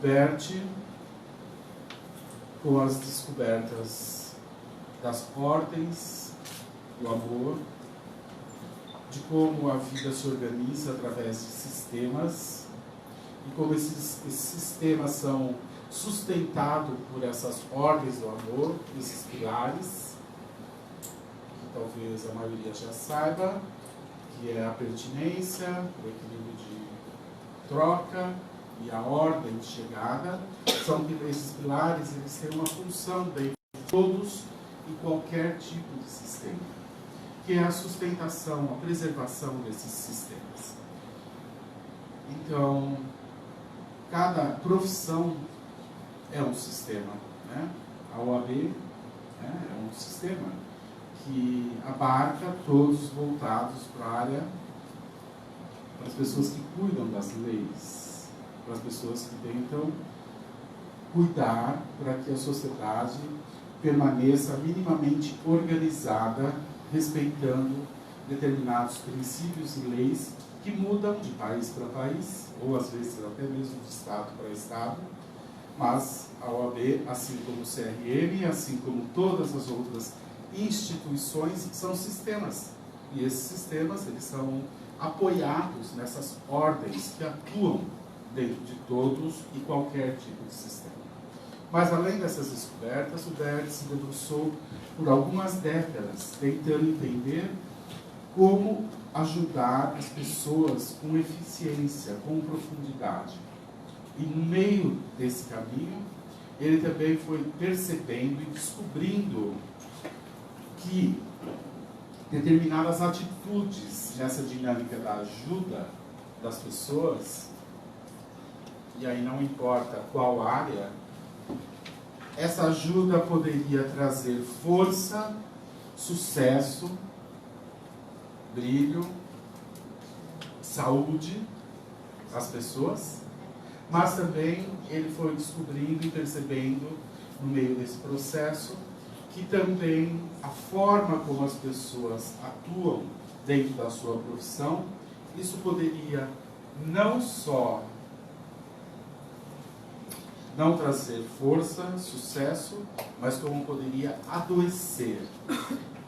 Bert, com as descobertas das ordens do amor, de como a vida se organiza através de sistemas e como esses sistemas são sustentados por essas ordens do amor, esses pilares, que talvez a maioria já saiba, que é a pertinência, o equilíbrio de troca e a ordem de chegada. São esses pilares, eles têm uma função dentro de todos e qualquer tipo de sistema, que é a sustentação, a preservação desses sistemas. Então, cada profissão é um sistema, né? A OAB, né, é um sistema que abarca todos voltados para a área, para as pessoas que cuidam das leis, para as pessoas que tentam cuidar para que a sociedade permaneça minimamente organizada, respeitando determinados princípios e leis que mudam de país para país, ou às vezes até mesmo de estado para estado, mas a OAB, assim como o CRM, assim como todas as outras instituições, são sistemas. E esses sistemas, eles são apoiados nessas ordens que atuam dentro de todos e qualquer tipo de sistema. Mas, além dessas descobertas, o Bert se debruçou por algumas décadas tentando entender como ajudar as pessoas com eficiência, com profundidade. E no meio desse caminho, ele também foi percebendo e descobrindo que determinadas atitudes nessa dinâmica da ajuda das pessoas, e aí não importa qual área, essa ajuda poderia trazer força, sucesso, brilho, saúde às pessoas, mas também ele foi descobrindo e percebendo no meio desse processo que também a forma como as pessoas atuam dentro da sua profissão, isso poderia não só não trazer força, sucesso, mas como poderia adoecer,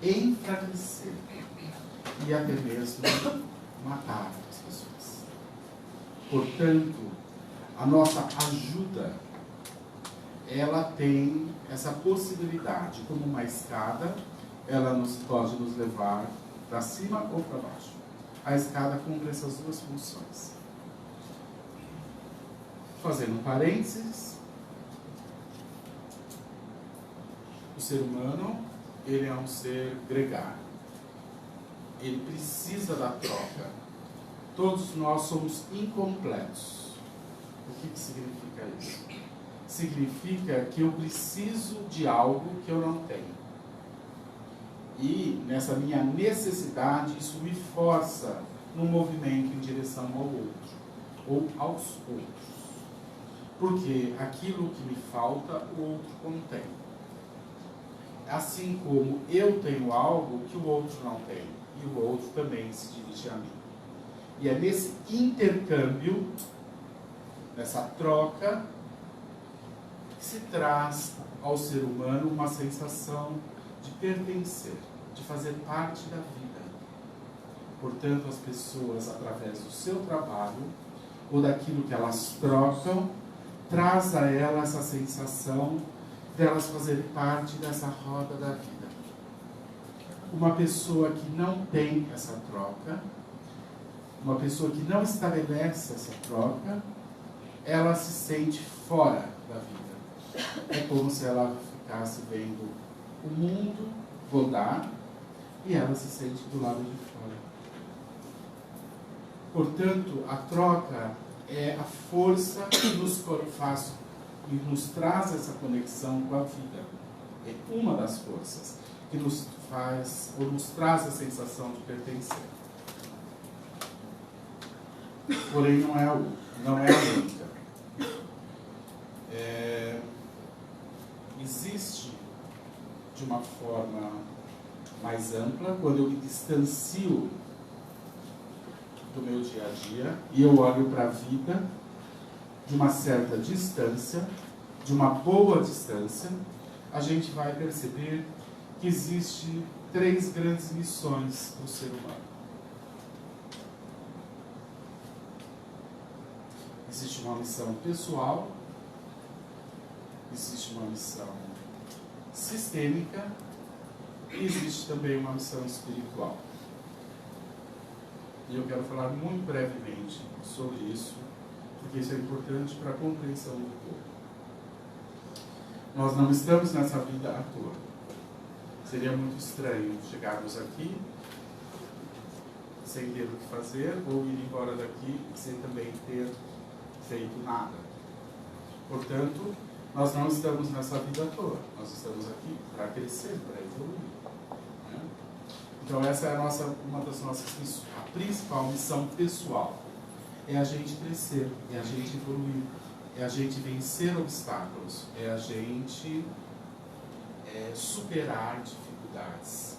enfraquecer e até mesmo matar as pessoas. Portanto, a nossa ajuda, ela tem essa possibilidade, como uma escada, ela pode nos levar para cima ou para baixo. A escada cumpre essas duas funções. Fazendo um parênteses, o ser humano, ele é um ser gregário. Ele precisa da troca. Todos nós somos incompletos. O que significa isso? Significa que eu preciso de algo que eu não tenho. E nessa minha necessidade, isso me força no movimento em direção ao outro, ou aos outros. Porque aquilo que me falta, o outro contém. Assim como eu tenho algo que o outro não tem, e o outro também se dirige a mim. E é nesse intercâmbio, nessa troca, que se traz ao ser humano uma sensação de pertencer, de fazer parte da vida. Portanto, as pessoas, através do seu trabalho, ou daquilo que elas trocam, traz a ela essa sensação de elas fazerem parte dessa roda da vida. Uma pessoa que não tem essa troca, uma pessoa que não estabelece essa troca, ela se sente fora da vida. É como se ela ficasse vendo o mundo rodar e ela se sente do lado de fora. Portanto, a troca é a força que nos faz e nos traz essa conexão com a vida. É uma das forças que nos faz ou nos traz a sensação de pertencer. Porém, não é a única. Existe de uma forma mais ampla quando eu me distancio do meu dia a dia e eu olho para a vida de uma certa distância, de uma boa distância, a gente vai perceber que existe 3 grandes missões do ser humano. Existe uma missão pessoal, existe uma missão sistêmica e existe também uma missão espiritual. E eu quero falar muito brevemente sobre isso, porque isso é importante para a compreensão do todo. Nós não estamos nessa vida à toa. Seria muito estranho chegarmos aqui sem ter o que fazer ou ir embora daqui sem também ter feito nada. Portanto, nós não estamos nessa vida à toa. Nós estamos aqui para crescer, para evoluir. Né? Então essa é uma das nossas missões. A principal missão pessoal é a gente crescer, é a gente evoluir, é a gente vencer obstáculos, é a gente superar dificuldades.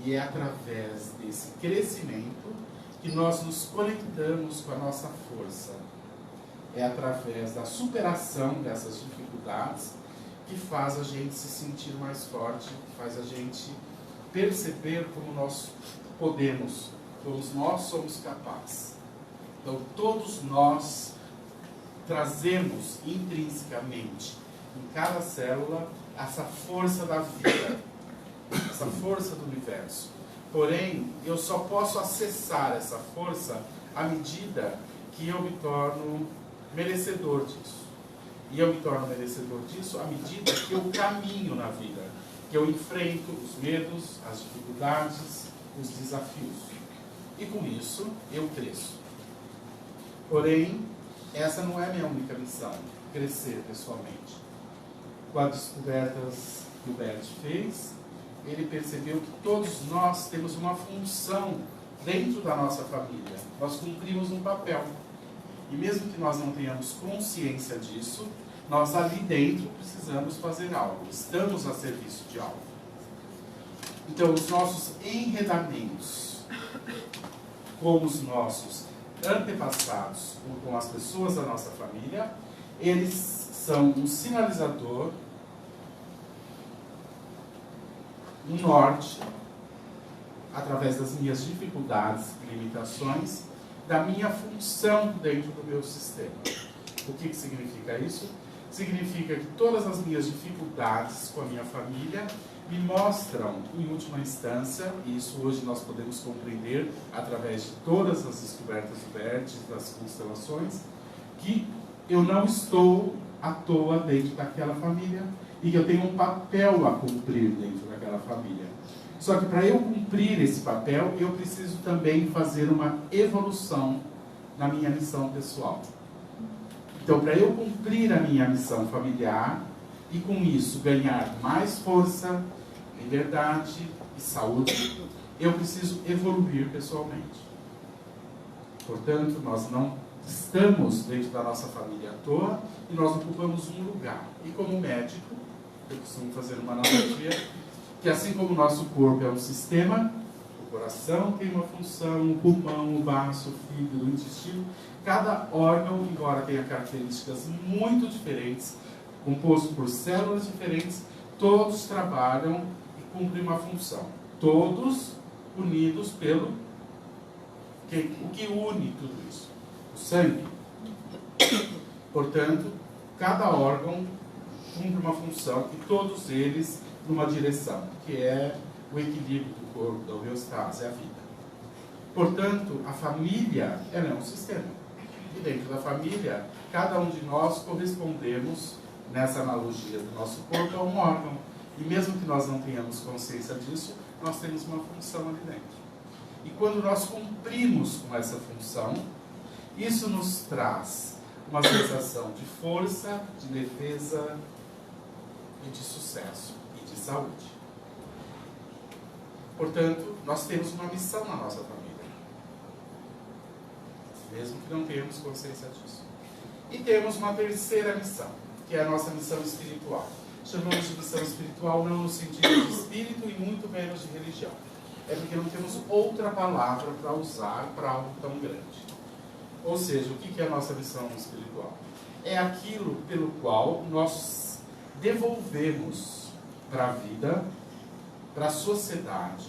E é através desse crescimento que nós nos conectamos com a nossa força. É através da superação dessas dificuldades que faz a gente se sentir mais forte, que faz a gente perceber como nós podemos, como nós somos capazes. Então, todos nós trazemos intrinsecamente em cada célula essa força da vida, essa força do universo. Porém, eu só posso acessar essa força à medida que eu me torno merecedor disso. E eu me torno merecedor disso à medida que eu caminho na vida, que eu enfrento os medos, as dificuldades, os desafios. E com isso, eu cresço. Porém, essa não é a minha única missão, crescer pessoalmente. Com as descobertas que o Bert fez, ele percebeu que todos nós temos uma função dentro da nossa família. Nós cumprimos um papel. E mesmo que nós não tenhamos consciência disso, nós ali dentro precisamos fazer algo. Estamos a serviço de algo. Então, os nossos enredamentos com os nossos antepassados, com as pessoas da nossa família, eles são um sinalizador, um norte, através das minhas dificuldades e limitações, da minha função dentro do meu sistema. O que significa isso? Significa que todas as minhas dificuldades com a minha família me mostram, em última instância, e isso hoje nós podemos compreender através de todas as descobertas do Bert, das constelações, que eu não estou à toa dentro daquela família e que eu tenho um papel a cumprir dentro daquela família. Só que para eu cumprir esse papel, eu preciso também fazer uma evolução na minha missão pessoal. Então, para eu cumprir a minha missão familiar e com isso ganhar mais força, liberdade e saúde, eu preciso evoluir pessoalmente. Portanto, nós não estamos dentro da nossa família à toa e nós ocupamos um lugar. E como médico, eu costumo fazer uma analogia, que assim como o nosso corpo é um sistema, o coração tem uma função, o pulmão, o baço, o fígado, o intestino, cada órgão, embora tenha características muito diferentes, composto por células diferentes, todos trabalham e cumprem uma função. Todos unidos pelo... O que une tudo isso? O sangue. Portanto, cada órgão cumpre uma função e todos eles numa direção, que é o equilíbrio do corpo, da homeostase, a vida. Portanto, a família ela é um sistema. E dentro da família, cada um de nós correspondemos, nessa analogia do nosso corpo, a um órgão. E mesmo que nós não tenhamos consciência disso, nós temos uma função ali dentro. E quando nós cumprimos com essa função, isso nos traz uma sensação de força, de defesa e de sucesso e de saúde. Portanto, nós temos uma missão na nossa família, mesmo que não tenhamos consciência disso. E temos uma terceira missão, que é a nossa missão espiritual. Chamamos de missão espiritual não no sentido de espírito e muito menos de religião. É porque não temos outra palavra para usar para algo tão grande. Ou seja, o que é a nossa missão espiritual? é aquilo pelo qual nós devolvemos para a vida, para a sociedade,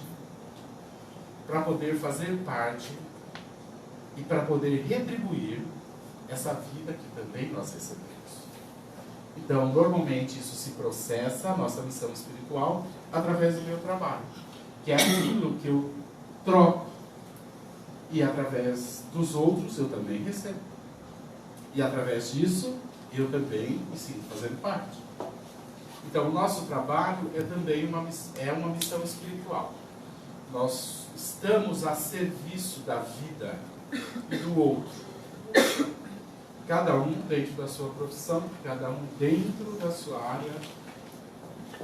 para poder fazer parte e para poder retribuir essa vida que também nós recebemos. Então, normalmente isso se processa, a nossa missão espiritual, através do meu trabalho, que é aquilo que eu troco, e através dos outros eu também recebo. E através disso, eu também me sinto fazendo parte. Então, o nosso trabalho é também uma missão espiritual. Nós estamos a serviço da vida e do outro. Cada um dentro da sua profissão, cada um dentro da sua área,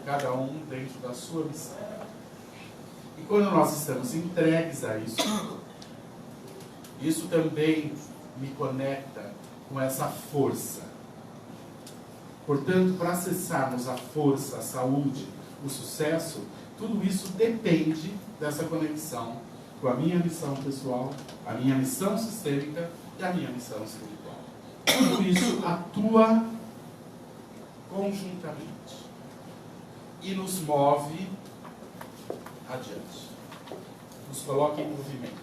cada um dentro da sua missão. E quando nós estamos entregues a isso, isso também me conecta com essa força. Portanto, para acessarmos a força, a saúde, o sucesso, tudo isso depende dessa conexão com a minha missão pessoal, a minha missão sistêmica e a minha missão espiritual. Tudo isso atua conjuntamente e nos move adiante, nos coloca em movimento,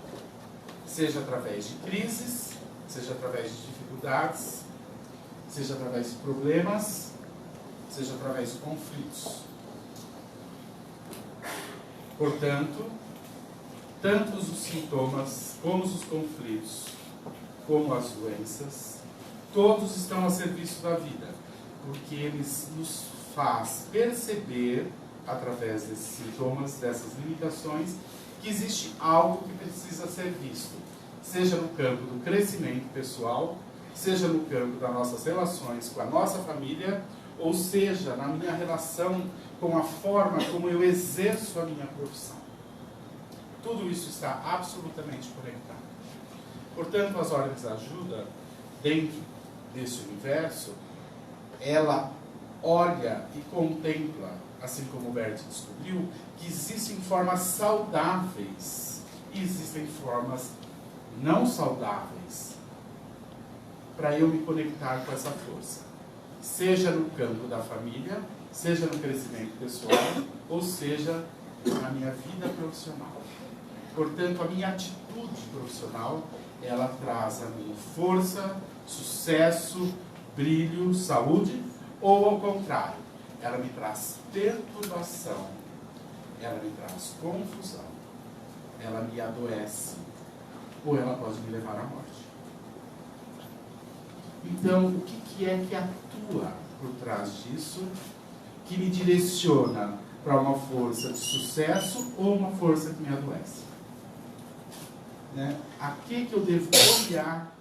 seja através de crises, seja através de dificuldades, seja através de problemas, seja através de conflitos. Portanto, tanto os sintomas, como os conflitos, como as doenças, todos estão a serviço da vida, porque eles nos faz perceber, através desses sintomas, dessas limitações, que existe algo que precisa ser visto, seja no campo do crescimento pessoal, seja no campo das nossas relações com a nossa família, ou seja, na minha relação com a forma como eu exerço a minha profissão. Tudo isso está absolutamente conectado. Portanto, as ordens de ajuda, dentro desse universo, ela olha e contempla, assim como o Bert descobriu, que existem formas saudáveis e existem formas não saudáveis para eu me conectar com essa força. Seja no campo da família, seja no crescimento pessoal, ou seja na minha vida profissional. Portanto, a minha atitude profissional, ela traz a minha força, sucesso, brilho, saúde, ou ao contrário, ela me traz perturbação, ela me traz confusão, ela me adoece, ou ela pode me levar à morte. Então, o que é que atua por trás disso, que me direciona para uma força de sucesso ou uma força que me adoece? Né? A que eu devo olhar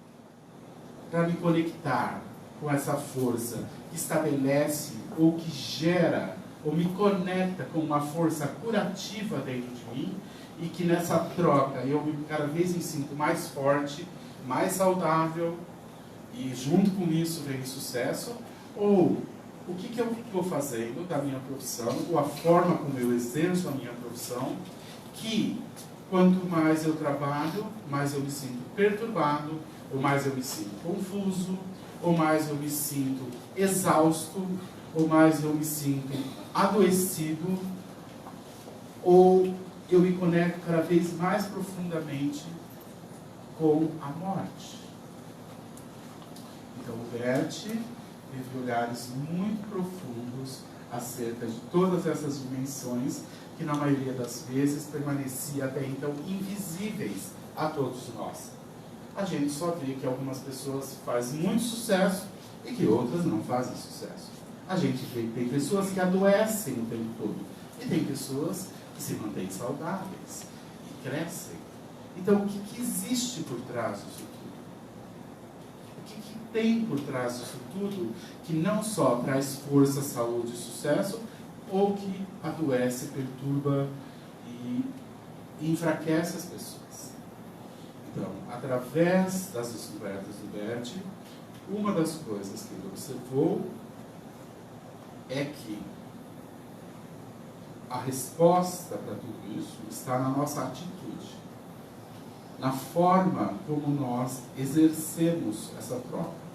para me conectar com essa força que estabelece ou que gera ou me conecta com uma força curativa dentro de mim e que nessa troca eu cada vez me sinto mais forte, mais saudável e junto com isso vem o sucesso? Ou o que eu estou fazendo da minha profissão ou a forma como eu exerço a minha profissão que quanto mais eu trabalho, mais eu me sinto perturbado, ou mais eu me sinto confuso, ou mais eu me sinto exausto, ou mais eu me sinto adoecido, ou eu me conecto cada vez mais profundamente com a morte. Então o Bert teve olhares muito profundos acerca de todas essas dimensões que na maioria das vezes permaneciam até então invisíveis a todos nós. A gente só vê que algumas pessoas fazem muito sucesso e que outras não fazem sucesso. A gente vê que tem pessoas que adoecem o tempo todo e tem pessoas que se mantêm saudáveis e crescem. Então, o que existe por trás disso tudo? O que tem por trás disso tudo que não só traz força, saúde e sucesso, ou que adoece, perturba e enfraquece as pessoas? Então, através das descobertas do Bert, uma das coisas que ele observou é que a resposta para tudo isso está na nossa atitude, na forma como nós exercemos essa troca.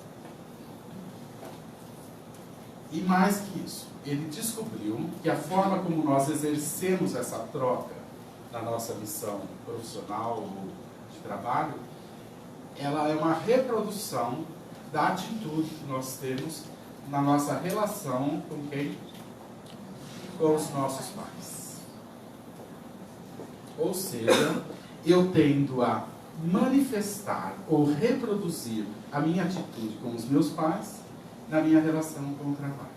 E mais que isso, ele descobriu que a forma como nós exercemos essa troca na nossa missão profissional ou de trabalho, ela é uma reprodução da atitude que nós temos na nossa relação com quem? Com os nossos pais. Ou seja, eu tendo a manifestar ou reproduzir a minha atitude com os meus pais na minha relação com o trabalho.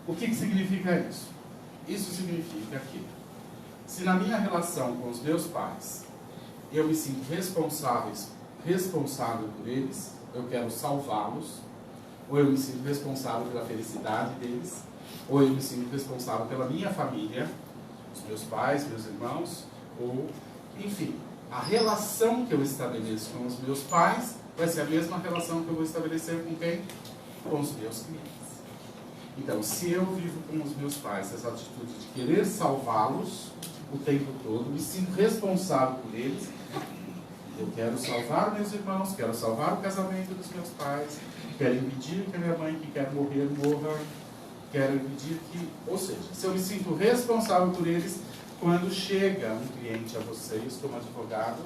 O que significa isso? Isso significa que, se na minha relação com os meus pais eu me sinto responsável por eles, eu quero salvá-los, ou eu me sinto responsável pela felicidade deles, ou eu me sinto responsável pela minha família, os meus pais, meus irmãos, ou, enfim, a relação que eu estabeleço com os meus pais vai ser a mesma relação que eu vou estabelecer com quem? Com os meus clientes. Então, se eu vivo com os meus pais essa atitude de querer salvá-los o tempo todo, me sinto responsável por eles, eu quero salvar meus irmãos, quero salvar o casamento dos meus pais, quero impedir que a minha mãe que quer morrer morra, quero impedir que... Ou seja, se eu me sinto responsável por eles, quando chega um cliente a vocês como advogado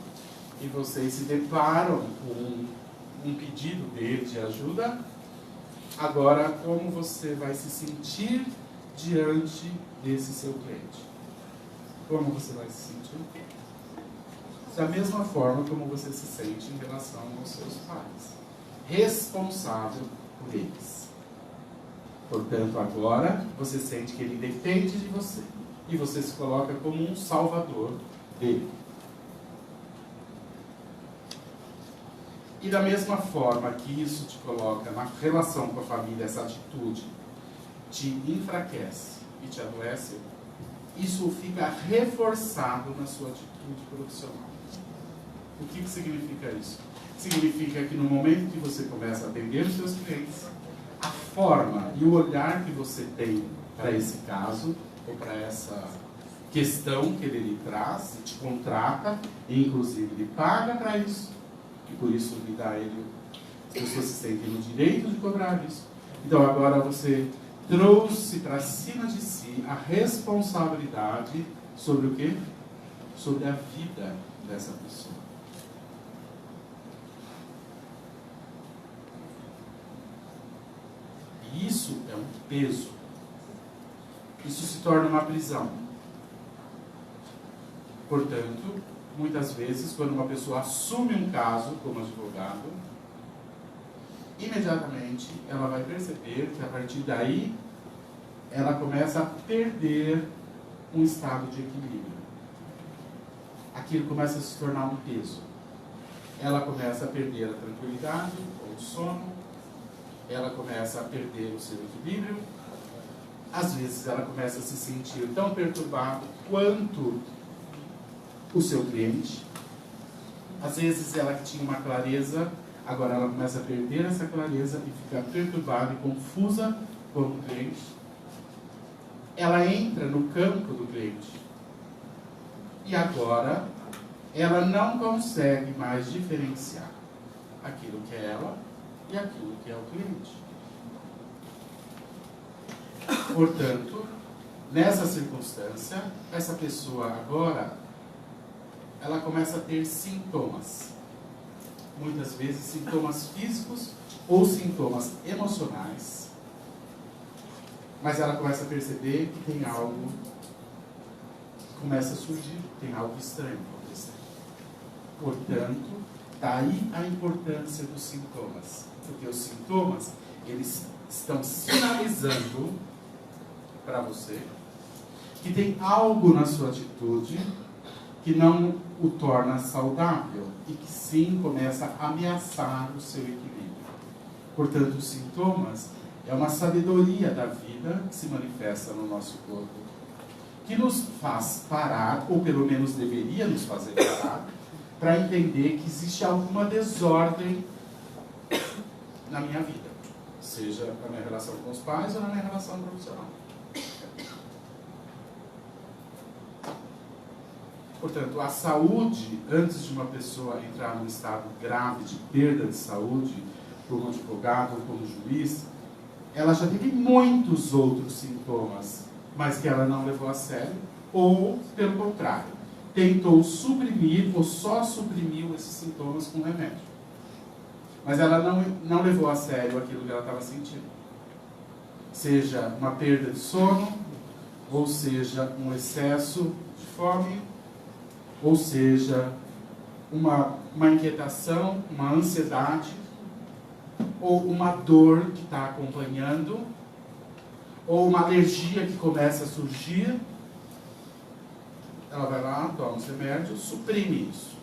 e vocês se deparam com um pedido dele de ajuda, agora como você vai se sentir diante desse seu cliente? Como você vai se sentir? Da mesma forma como você se sente em relação aos seus pais. Responsável por eles. Portanto, agora você sente que ele depende de você. E você se coloca como um salvador dele. E da mesma forma que isso te coloca na relação com a família, essa atitude te enfraquece e te adoece, isso fica reforçado na sua atitude profissional. O que significa isso? Significa que no momento que você começa a atender os seus clientes, a forma e o olhar que você tem para esse caso, ou para essa questão que ele lhe traz, te contrata, e inclusive lhe paga para isso, e por isso lhe dá ele, as pessoas se sentem no direito de cobrar isso. Então agora você trouxe para cima de si a responsabilidade sobre o quê? Sobre a vida dessa pessoa. E isso é um peso. Isso se torna uma prisão. Portanto, muitas vezes, quando uma pessoa assume um caso como advogado, imediatamente ela vai perceber que a partir daí ela começa a perder um estado de equilíbrio. Aquilo começa a se tornar um peso. Ela começa a perder a tranquilidade ou o sono, ela começa a perder o seu equilíbrio. Às vezes ela começa a se sentir tão perturbada quanto o seu cliente. Às vezes ela que tinha uma clareza, agora ela começa a perder essa clareza e fica perturbada e confusa como o cliente. Ela entra no campo do cliente. E agora ela não consegue mais diferenciar aquilo que é ela e aquilo que é o cliente. Portanto, nessa circunstância, essa pessoa agora, ela começa a ter sintomas. Muitas vezes sintomas físicos ou sintomas emocionais. Mas ela começa a perceber que tem algo que começa a surgir, tem algo estranho acontecendo. Portanto, daí a importância dos sintomas. Porque os sintomas, eles estão sinalizando para você que tem algo na sua atitude que não o torna saudável e que sim começa a ameaçar o seu equilíbrio. Portanto, os sintomas é uma sabedoria da vida que se manifesta no nosso corpo, que nos faz parar, ou pelo menos deveria nos fazer parar, para entender que existe alguma desordem na minha vida, seja na minha relação com os pais ou na minha relação profissional. Portanto, a saúde, antes de uma pessoa entrar num estado grave de perda de saúde, como advogado ou como juiz, ela já teve muitos outros sintomas, mas que ela não levou a sério, ou, pelo contrário, tentou suprimir ou só suprimiu esses sintomas com remédio. Mas ela não levou a sério aquilo que ela estava sentindo. Seja uma perda de sono, ou seja um excesso de fome, ou seja uma inquietação, uma ansiedade, ou uma dor que está acompanhando, ou uma alergia que começa a surgir. Ela vai lá, toma os remédios, suprime isso.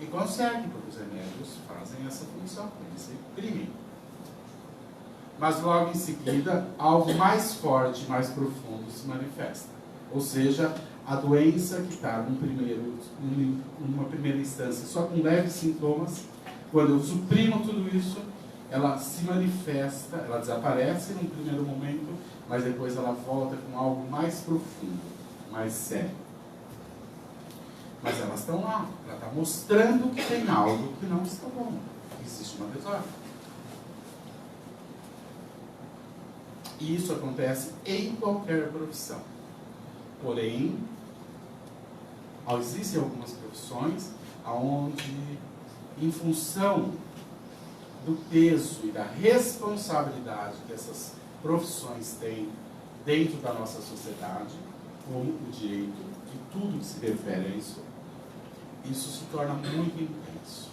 E consegue, porque os remédios fazem essa função, eles suprimem. Mas logo em seguida, algo mais forte, mais profundo se manifesta. Ou seja, a doença que está numa primeira instância só com leves sintomas, quando eu suprimo tudo isso, ela se manifesta, ela desaparece num primeiro momento, mas depois ela volta com algo mais profundo, mais sério. Mas elas estão lá, ela está mostrando que tem algo que não está bom. Existe uma desordem. E isso acontece em qualquer profissão. Porém, existem algumas profissões onde, em função do peso e da responsabilidade que essas profissões têm dentro da nossa sociedade, como o direito e tudo que se refere a isso, isso se torna muito intenso.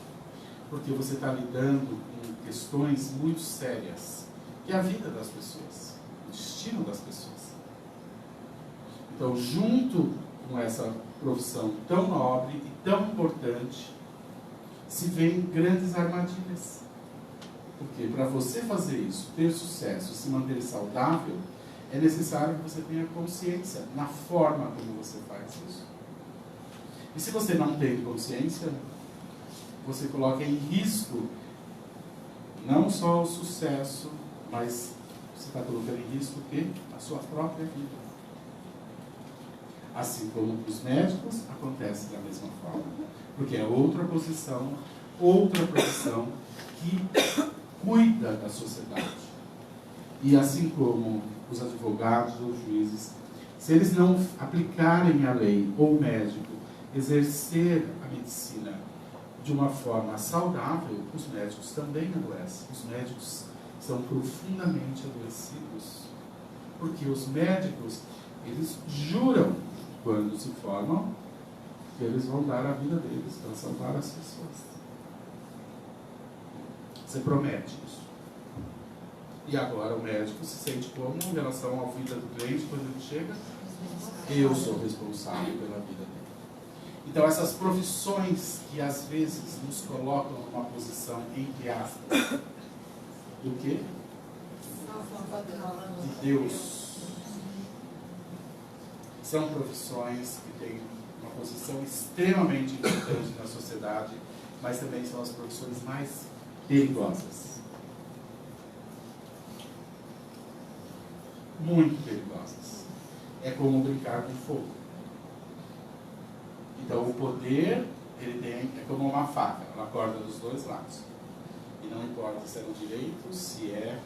Porque você está lidando com questões muito sérias, que é a vida das pessoas, o destino das pessoas. Então, junto com essa profissão tão nobre e tão importante, se vêem grandes armadilhas. Porque para você fazer isso, ter sucesso, se manter saudável, é necessário que você tenha consciência na forma como você faz isso. E se você não tem consciência, você coloca em risco não só o sucesso, mas você está colocando em risco o quê? A sua própria vida. Assim como os médicos, acontece da mesma forma. Porque é outra profissão que cuida da sociedade. E assim como os advogados ou juízes, se eles não aplicarem a lei ou o médico, exercer a medicina de uma forma saudável, os médicos também adoecem. Os médicos são profundamente adoecidos. Porque os médicos, eles juram, quando se formam, que eles vão dar a vida deles para salvar as pessoas. Você promete isso. E agora o médico se sente como em relação à vida do cliente quando ele chega? Eu sou responsável pela vida dele. Então essas profissões que às vezes nos colocam numa posição, entre aspas, do quê? De Deus. São profissões que têm uma posição extremamente importante na sociedade, mas também são as profissões mais perigosas. Muito perigosas. É como brincar com fogo. Então o poder, é como uma faca, ela corta dos dois lados. E não importa se é no direito, se é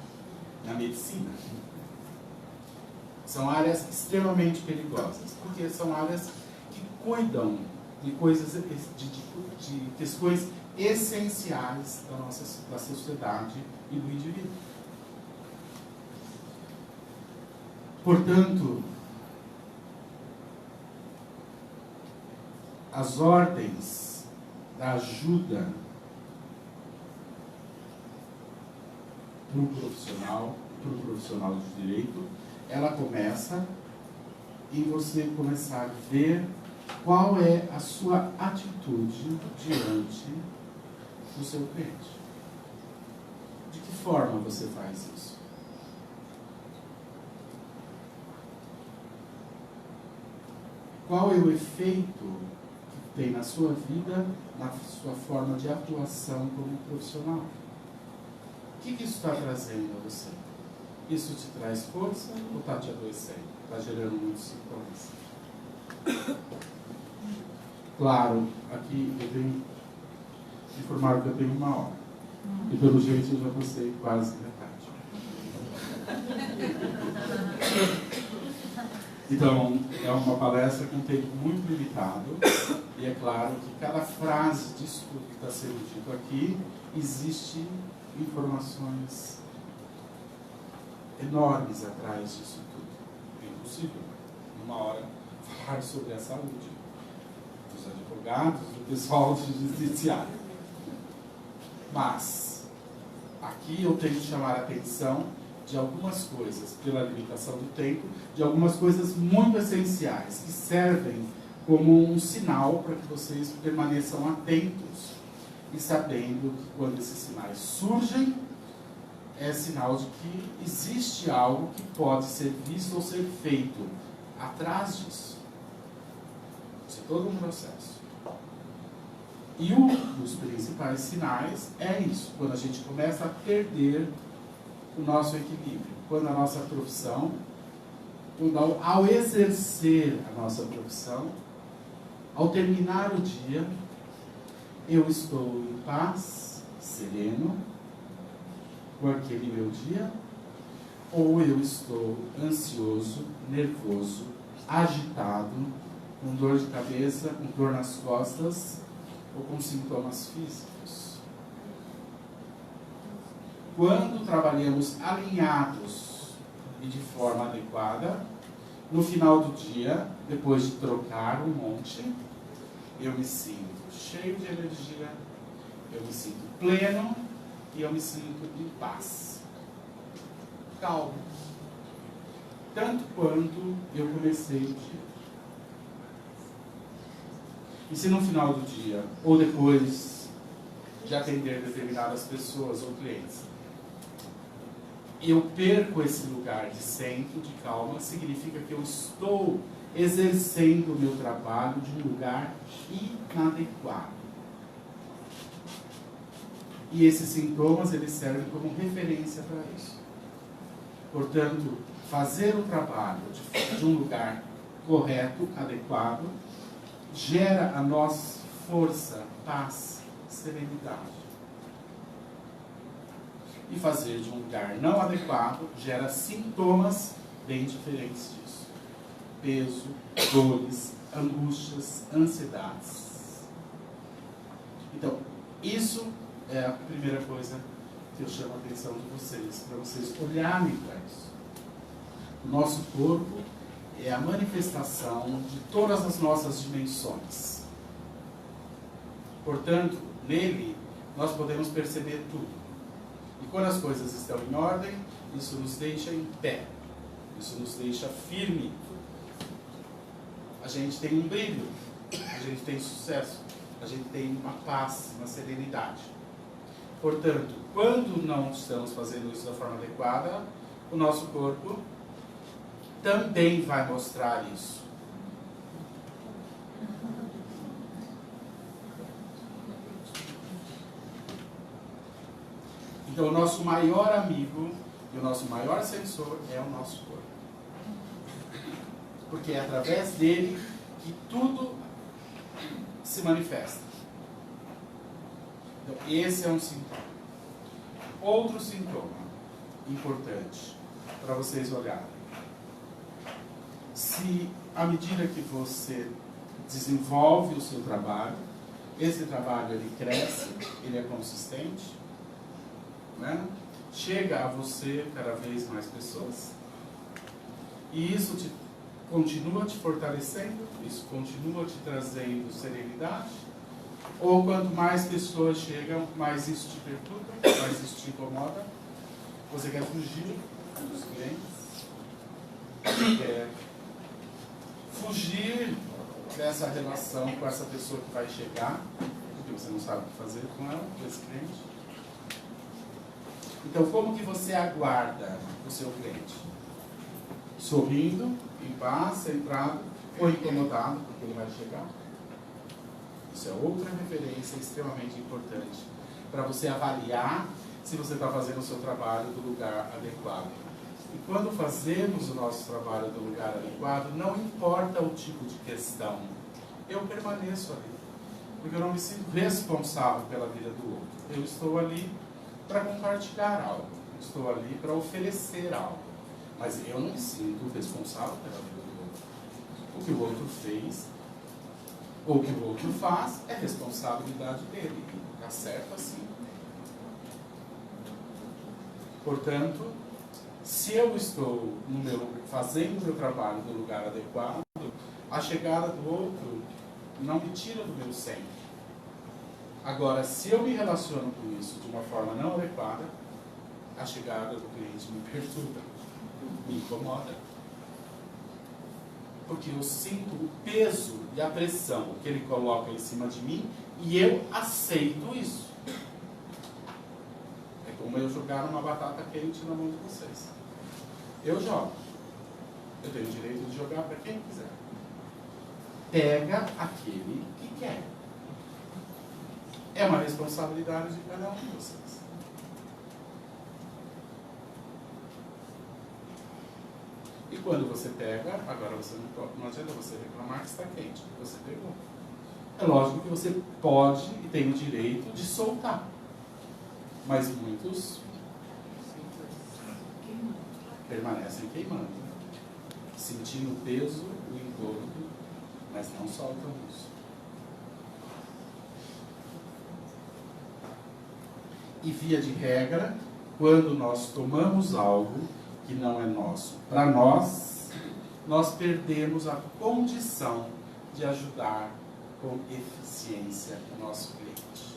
na medicina. São áreas extremamente perigosas, porque são áreas que cuidam de coisas, de questões essenciais da sociedade e do indivíduo. Portanto, as ordens da ajuda para o profissional de direito, ela começa em você começar a ver qual é a sua atitude diante do seu cliente. De que forma você faz isso? Qual é o efeito que tem na sua vida, na sua forma de atuação como profissional? O que isso está trazendo a você? Isso te traz força ou está te adoecendo? Está gerando muitos sintomas? Claro, aqui eu tenho informado que eu tenho 1 hora. E pelo jeito eu já passei quase metade. Então, é uma palestra com tempo muito limitado. E é claro que cada frase disso tudo que está sendo dito aqui, existe informações enormes atrás disso tudo. É impossível, numa hora, falar sobre a saúde dos advogados, do pessoal do judiciário. Mas, aqui eu tenho que chamar a atenção de algumas coisas, pela limitação do tempo, de algumas coisas muito essenciais, que servem como um sinal para que vocês permaneçam atentos e sabendo que quando esses sinais surgem, é sinal de que existe algo que pode ser visto ou ser feito atrás disso. Isso é todo um processo. E um dos principais sinais é isso, quando a gente começa a perder o nosso equilíbrio, quando a nossa profissão, ao exercer a nossa profissão, ao terminar o dia, eu estou em paz, sereno, com aquele meu dia, ou eu estou ansioso, nervoso, agitado, com dor de cabeça, com dor nas costas, ou com sintomas físicos. Quando trabalhamos alinhados e de forma adequada, no final do dia, depois de trocar um monte, eu me sinto cheio de energia, eu me sinto pleno e eu me sinto em paz. Calmo. Tanto quanto eu comecei o dia. E se no final do dia, ou depois de atender determinadas pessoas ou clientes, eu perco esse lugar de centro, de calma, significa que eu estou exercendo o meu trabalho de um lugar inadequado. E esses sintomas, eles servem como referência para isso. Portanto, fazer o trabalho de um lugar correto, adequado, gera a nós força, paz, serenidade. E fazer de um lugar não adequado gera sintomas bem diferentes disso. Peso, dores, angústias, ansiedades. Então, isso é a primeira coisa que eu chamo a atenção de vocês, para vocês olharem para isso. O nosso corpo é a manifestação de todas as nossas dimensões. Portanto, nele, nós podemos perceber tudo. E quando as coisas estão em ordem, isso nos deixa em pé. Isso nos deixa firme. A gente tem um brilho. A gente tem sucesso. A gente tem uma paz, uma serenidade. Portanto, quando não estamos fazendo isso da forma adequada, o nosso corpo também vai mostrar isso. Então, o nosso maior amigo e o nosso maior sensor é o nosso corpo. Porque é através dele que tudo se manifesta. Então, esse é um sintoma. Outro sintoma importante para vocês olharem. Se, à medida que você desenvolve o seu trabalho, esse trabalho ele cresce, ele é consistente, né? Chega a você cada vez mais pessoas, e isso continua te fortalecendo, isso continua te trazendo serenidade, ou quanto mais pessoas chegam, mais isso te perturba, mais isso te incomoda, você quer fugir dos clientes, você quer fugir dessa relação com essa pessoa que vai chegar, porque você não sabe o que fazer com ela, com esse cliente. Então, como que você aguarda o seu cliente? Sorrindo, em paz, centrado, ou incomodado, porque ele vai chegar? Isso é outra referência extremamente importante para você avaliar se você está fazendo o seu trabalho do lugar adequado. E quando fazemos o nosso trabalho do lugar adequado, não importa o tipo de questão, eu permaneço ali. Porque eu não me sinto responsável pela vida do outro. Eu estou ali para compartilhar algo. Estou ali para oferecer algo. Mas eu não me sinto responsável pela vida do outro. O que o outro fez, ou o que o outro faz, é responsabilidade dele. Está certo assim. Portanto, se eu estou fazendo o meu trabalho no lugar adequado, a chegada do outro não me tira do meu centro. Agora, se eu me relaciono com isso de uma forma não adequada, a chegada do cliente me perturba, me incomoda. Porque eu sinto o peso e a pressão que ele coloca em cima de mim e eu aceito isso. É como eu jogar uma batata quente na mão de vocês. Eu jogo. Eu tenho o direito de jogar para quem quiser. Pega aquele que quer. É uma responsabilidade de cada um de vocês. E quando você pega, agora você não adianta você reclamar que está quente, que você pegou. É lógico que você pode e tem o direito de soltar. Mas muitos permanecem queimando, sentindo o peso, o incômodo, mas não soltam isso. E via de regra, quando nós tomamos algo que não é nosso para nós, nós perdemos a condição de ajudar com eficiência o nosso cliente.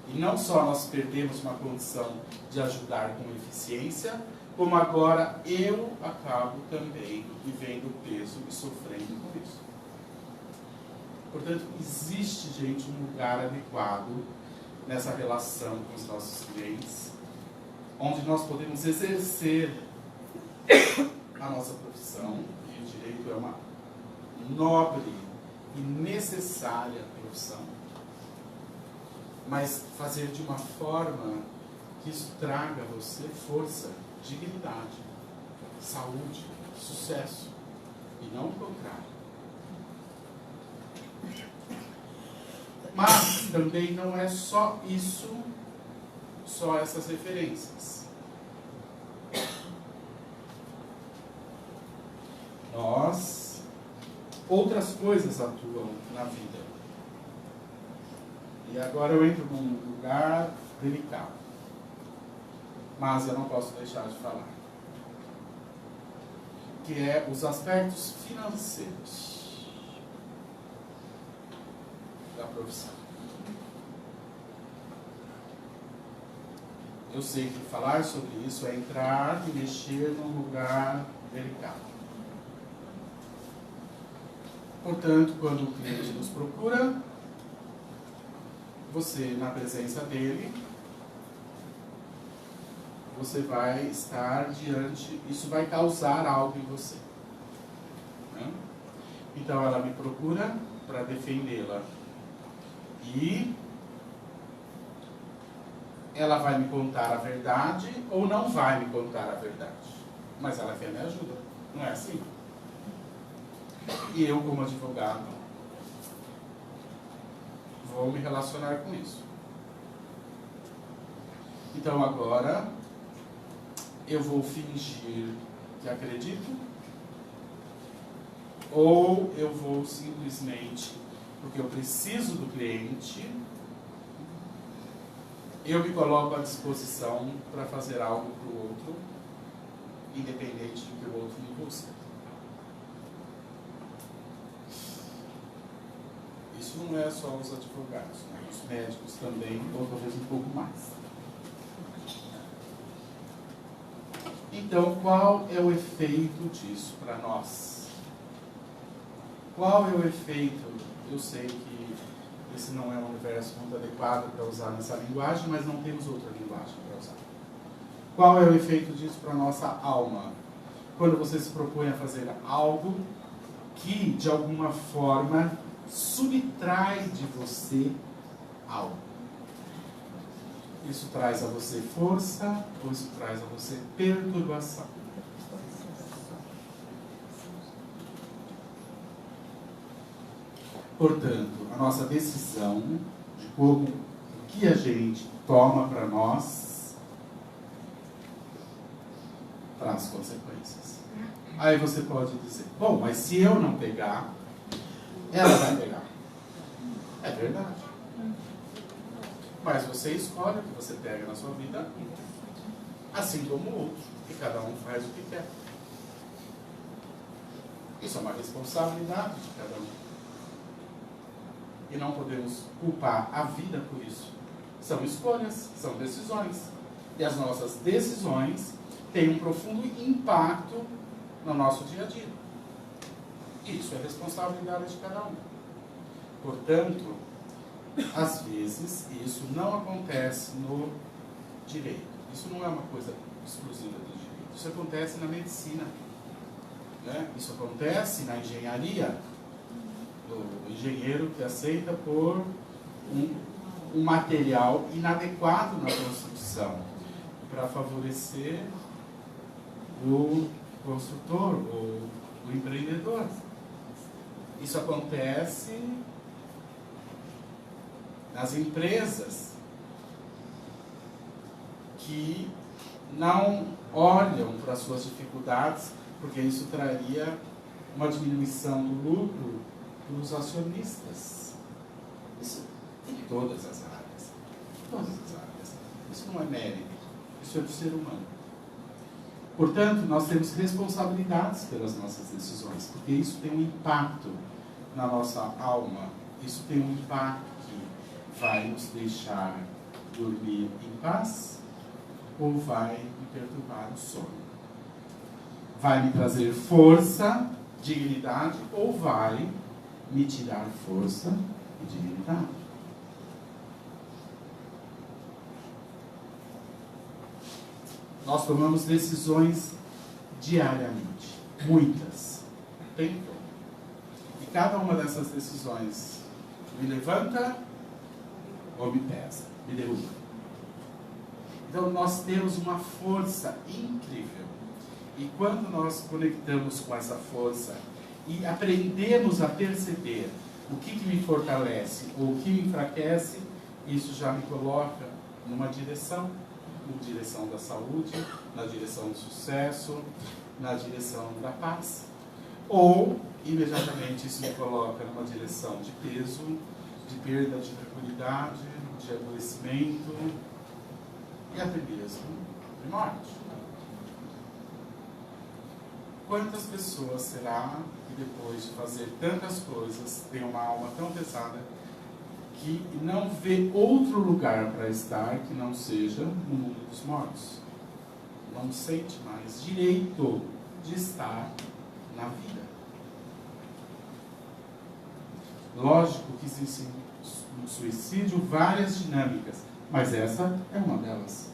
E não só nós perdemos uma condição de ajudar com eficiência, como agora eu acabo também vivendo o peso e sofrendo com isso. Portanto, existe, gente, um lugar adequado nessa relação com os nossos clientes, onde nós podemos exercer a nossa profissão, e o direito é uma nobre e necessária profissão, mas fazer de uma forma que isso traga a você força, dignidade, saúde, sucesso, e não o contrário. Mas também não é só isso, só essas referências. Outras coisas atuam na vida. E agora eu entro num lugar delicado. Mas eu não posso deixar de falar. Que é os aspectos financeiros da profissão. Eu sei que falar sobre isso é entrar e mexer num lugar delicado. Portanto, quando o cliente nos procura, você, na presença dele, você vai estar diante, isso vai causar algo em você. Né? Então, ela me procura para defendê-la. E ela vai me contar a verdade ou não vai me contar a verdade. Mas ela quer me ajuda. Não é assim? E eu, como advogado, vou me relacionar com isso. Então agora eu vou fingir que acredito, ou eu vou simplesmente, porque eu preciso do cliente, eu me coloco à disposição para fazer algo para o outro, independente do que o outro me busca. Isso não é só os advogados, né? Os médicos também, ou talvez um pouco mais. Então, qual é o efeito disso para nós? Qual é o efeito? Eu sei que esse não é um universo muito adequado para usar nessa linguagem, mas não temos outra linguagem para usar. Qual é o efeito disso para a nossa alma? Quando você se propõe a fazer algo que, de alguma forma, subtrai de você algo. Isso traz a você força ou isso traz a você perturbação? Portanto, a nossa decisão de como o que a gente toma para nós traz consequências. Aí você pode dizer, bom, mas se eu não pegar, ela vai pegar. É verdade. Mas você escolhe o que você pega na sua vida, assim como o outro, e cada um faz o que quer. Isso é uma responsabilidade de cada um. E não podemos culpar a vida por isso. São escolhas, são decisões. E as nossas decisões têm um profundo impacto no nosso dia a dia. Isso é responsabilidade de cada um. Portanto, às vezes, isso não acontece no direito. Isso não é uma coisa exclusiva do direito. Isso acontece na medicina. Né? Isso acontece na engenharia. O engenheiro que aceita por um material inadequado na construção para favorecer o construtor, o empreendedor. Isso acontece nas empresas que não olham para as suas dificuldades, porque isso traria uma diminuição do lucro dos acionistas. Isso em todas as áreas. Todas as áreas. Isso não é mérito, isso é do ser humano. Portanto, nós temos responsabilidades pelas nossas decisões, porque isso tem um impacto na nossa alma, isso tem um impacto que vai nos deixar dormir em paz ou vai me perturbar o sono. Vai me trazer força, dignidade ou vai me tirar força e dignidade. Nós tomamos decisões diariamente, muitas, tempo. E cada uma dessas decisões me levanta ou me pesa, me derruba. Então nós temos uma força incrível. E quando nós conectamos com essa força e aprendemos a perceber o que me fortalece ou o que me enfraquece, isso já me coloca numa direção. Na direção da saúde, na direção do sucesso, na direção da paz. Ou, imediatamente, isso me coloca numa direção de peso, de perda de tranquilidade, de adoecimento e até mesmo de morte. Quantas pessoas será que depois de fazer tantas coisas, tem uma alma tão pesada que não vê outro lugar para estar que não seja no mundo dos mortos? Não sente mais direito de estar na vida. Lógico que existe no suicídio várias dinâmicas, mas essa é uma delas.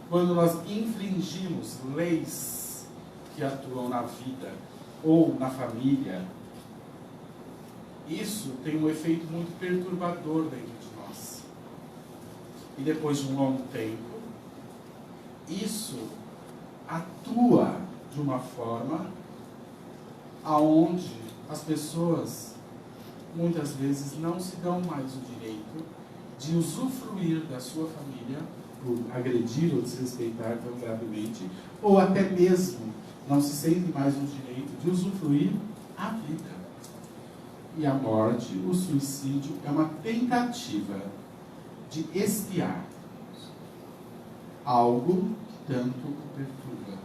Quando nós infringimos leis que atuam na vida ou na família, isso tem um efeito muito perturbador dentro de nós. E depois de um longo tempo, isso atua de uma forma aonde as pessoas muitas vezes não se dão mais o direito de usufruir da sua família por agredir ou desrespeitar tão gravemente, ou até mesmo não se sentem mais no direito de usufruir a vida. E a morte, o suicídio, é uma tentativa de expiar algo que tanto o perturba.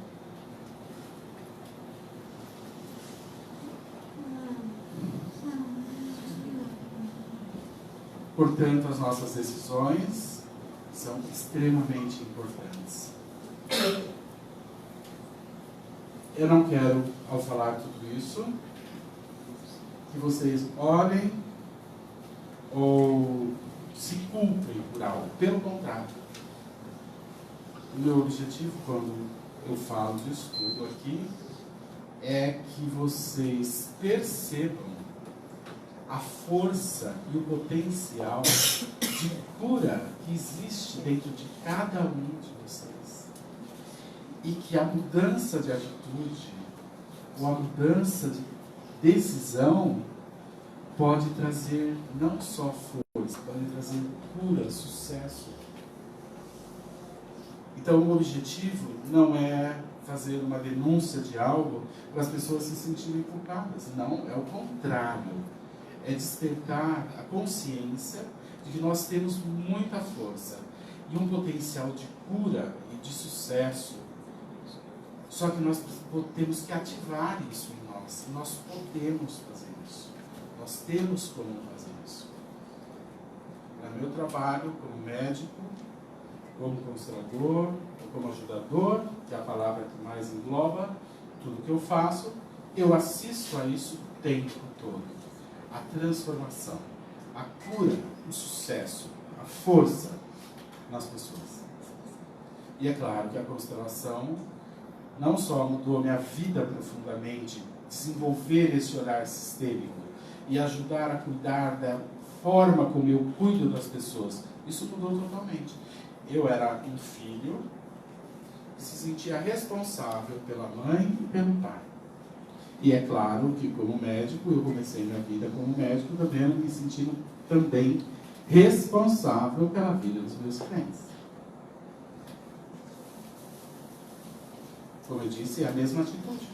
Portanto, as nossas decisões são extremamente importantes. Eu não quero, ao falar tudo isso, que vocês olhem ou se culpem por algo. Pelo contrário. O meu objetivo, quando eu falo disso tudo aqui, é que vocês percebam a força e o potencial de cura que existe dentro de cada um de vocês. E que a mudança de atitude, ou a mudança de decisão, pode trazer não só força, pode trazer cura, sucesso. Então, o objetivo não é fazer uma denúncia de algo para as pessoas se sentirem culpadas. Não, é o contrário. É despertar a consciência de que nós temos muita força e um potencial de cura e de sucesso. Só que nós temos que ativar isso em nós. Nós podemos fazer isso. Nós temos como fazer isso. No meu trabalho como médico, como constelador, como ajudador, que é a palavra que mais engloba tudo que eu faço, eu assisto a isso o tempo todo. A transformação, a cura, o sucesso, a força nas pessoas. E é claro que a constelação não só mudou minha vida profundamente, desenvolver esse olhar sistêmico e ajudar a cuidar da forma como eu cuido das pessoas, isso mudou totalmente. Eu era um filho que se sentia responsável pela mãe e pelo pai. E é claro que, como médico, eu comecei minha vida como médico também me sentindo também responsável pela vida dos meus clientes. Como eu disse, é a mesma atitude.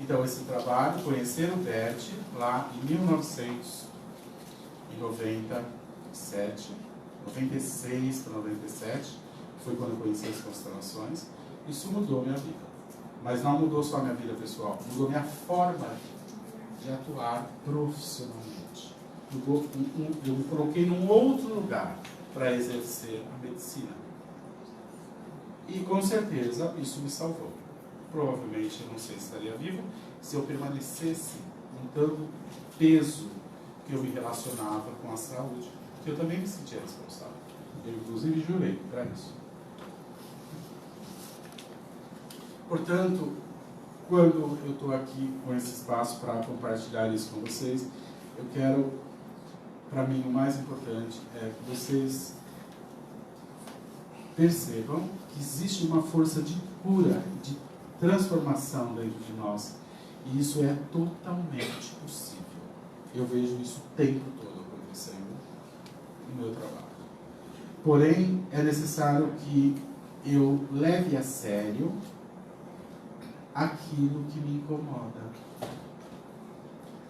Então, esse trabalho, conhecer o Bert, lá em 1997, 96 para 97, foi quando eu conheci as constelações, isso mudou minha vida. Mas não mudou só minha vida pessoal, mudou minha forma de atuar profissionalmente. Eu me coloquei num outro lugar para exercer a medicina. E com certeza isso me salvou. Provavelmente eu não sei se estaria vivo se eu permanecesse com tanto peso que eu me relacionava com a saúde, que eu também me sentia responsável. Eu inclusive jurei para isso. Portanto, quando eu estou aqui com esse espaço para compartilhar isso com vocês, eu quero, para mim, o mais importante é que vocês percebam que existe uma força de cura, de transformação dentro de nós. E isso é totalmente possível. Eu vejo isso o tempo todo acontecendo no meu trabalho. Porém, é necessário que eu leve a sério aquilo que me incomoda.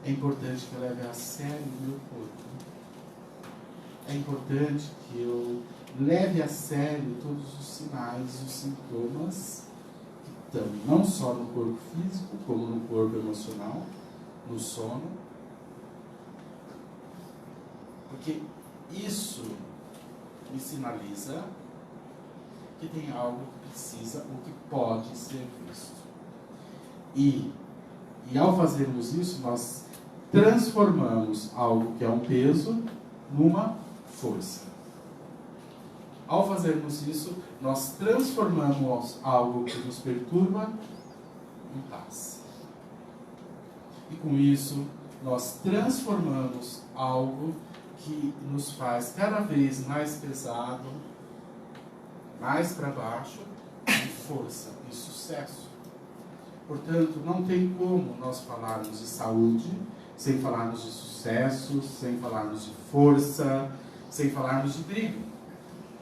É importante que eu leve a sério o meu corpo. É importante que eu leve a sério todos os sinais, os sintomas que estão não só no corpo físico, como no corpo emocional, no sono. Porque isso me sinaliza que tem algo que precisa ou que pode ser visto. E ao fazermos isso, nós transformamos algo que é um peso numa força. Ao fazermos isso, nós transformamos algo que nos perturba em paz. E com isso, nós transformamos algo que nos faz cada vez mais pesado, mais para baixo, em força, em sucesso. Portanto, não tem como nós falarmos de saúde sem falarmos de sucesso, sem falarmos de força, sem falarmos de brilho.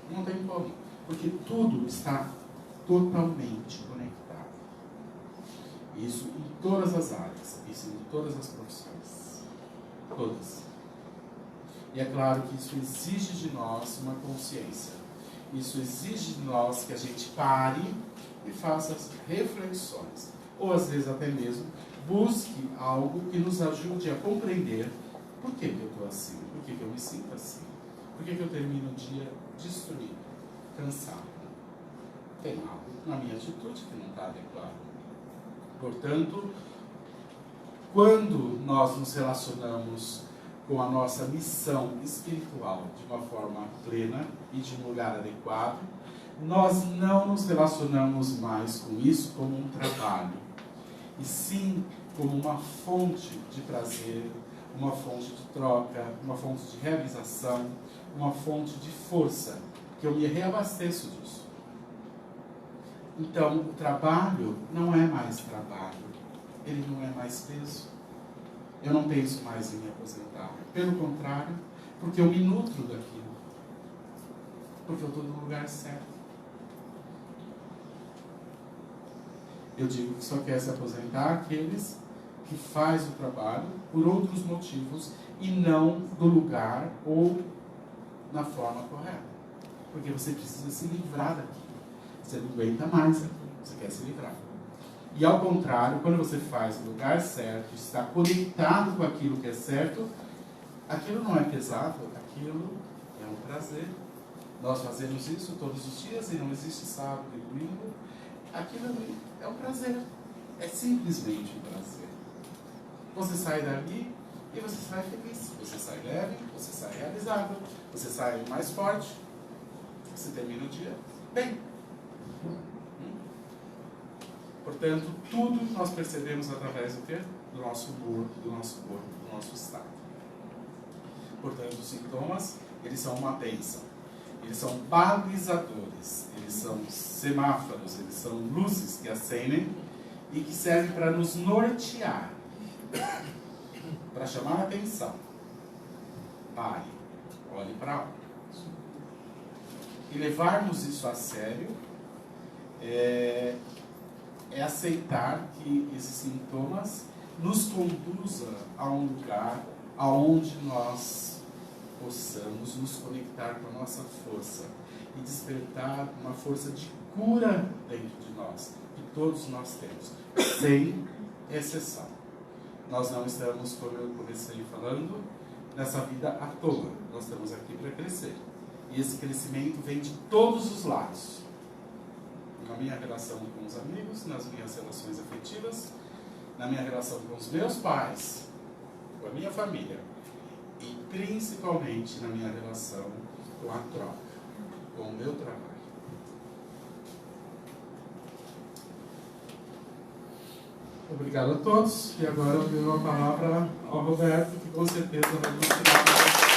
Não tem como, porque tudo está totalmente conectado. Isso em todas as áreas, isso em todas as profissões. Todas. E é claro que isso exige de nós uma consciência. Isso exige de nós que a gente pare e faça as reflexões. Ou às vezes até mesmo busque algo que nos ajude a compreender por que eu estou assim, por que eu me sinto assim, por que eu termino o dia destruído, cansado. Tem algo na minha atitude que não está adequado. Portanto, quando nós nos relacionamos com a nossa missão espiritual de uma forma plena e de um lugar adequado, nós não nos relacionamos mais com isso como um trabalho, e sim como uma fonte de prazer, uma fonte de troca, uma fonte de realização, uma fonte de força, que eu me reabasteço disso. Então, o trabalho não é mais trabalho, ele não é mais peso. Eu não penso mais em me aposentar. Pelo contrário, porque eu me nutro daquilo. Porque eu estou no lugar certo. Eu digo que só quer se aposentar aqueles que faz o trabalho por outros motivos e não do lugar ou na forma correta. Porque você precisa se livrar daquilo. Você não aguenta mais aquilo, você quer se livrar. E ao contrário, quando você faz o lugar certo, está conectado com aquilo que é certo, aquilo não é pesado, aquilo é um prazer. Nós fazemos isso todos os dias e não existe sábado e domingo. Aquilo é um prazer. É simplesmente um prazer. Você sai dali e você sai feliz. Você sai leve, você sai realizado, você sai mais forte. Você termina o dia bem. Portanto, tudo nós percebemos através do quê? Do nosso humor, do nosso corpo, do nosso estado. Portanto, os sintomas, eles são uma bênção. Eles são balizadores, eles são semáforos, eles são luzes que acendem e que servem para nos nortear, para chamar a atenção. Pare, olhe para algo. E levarmos isso a sério é aceitar que esses sintomas nos conduzam a um lugar aonde nós possamos nos conectar com a nossa força e despertar uma força de cura dentro de nós, que todos nós temos, sem exceção. Nós não estamos, como eu comecei falando, nessa vida à toa. Nós estamos aqui para crescer. E esse crescimento vem de todos os lados. Na minha relação com os amigos, nas minhas relações afetivas, na minha relação com os meus pais, com a minha família e principalmente na minha relação com a troca, com o meu trabalho. Obrigado a todos e agora eu dou a palavra ao Roberto, que com certeza vai nos tirar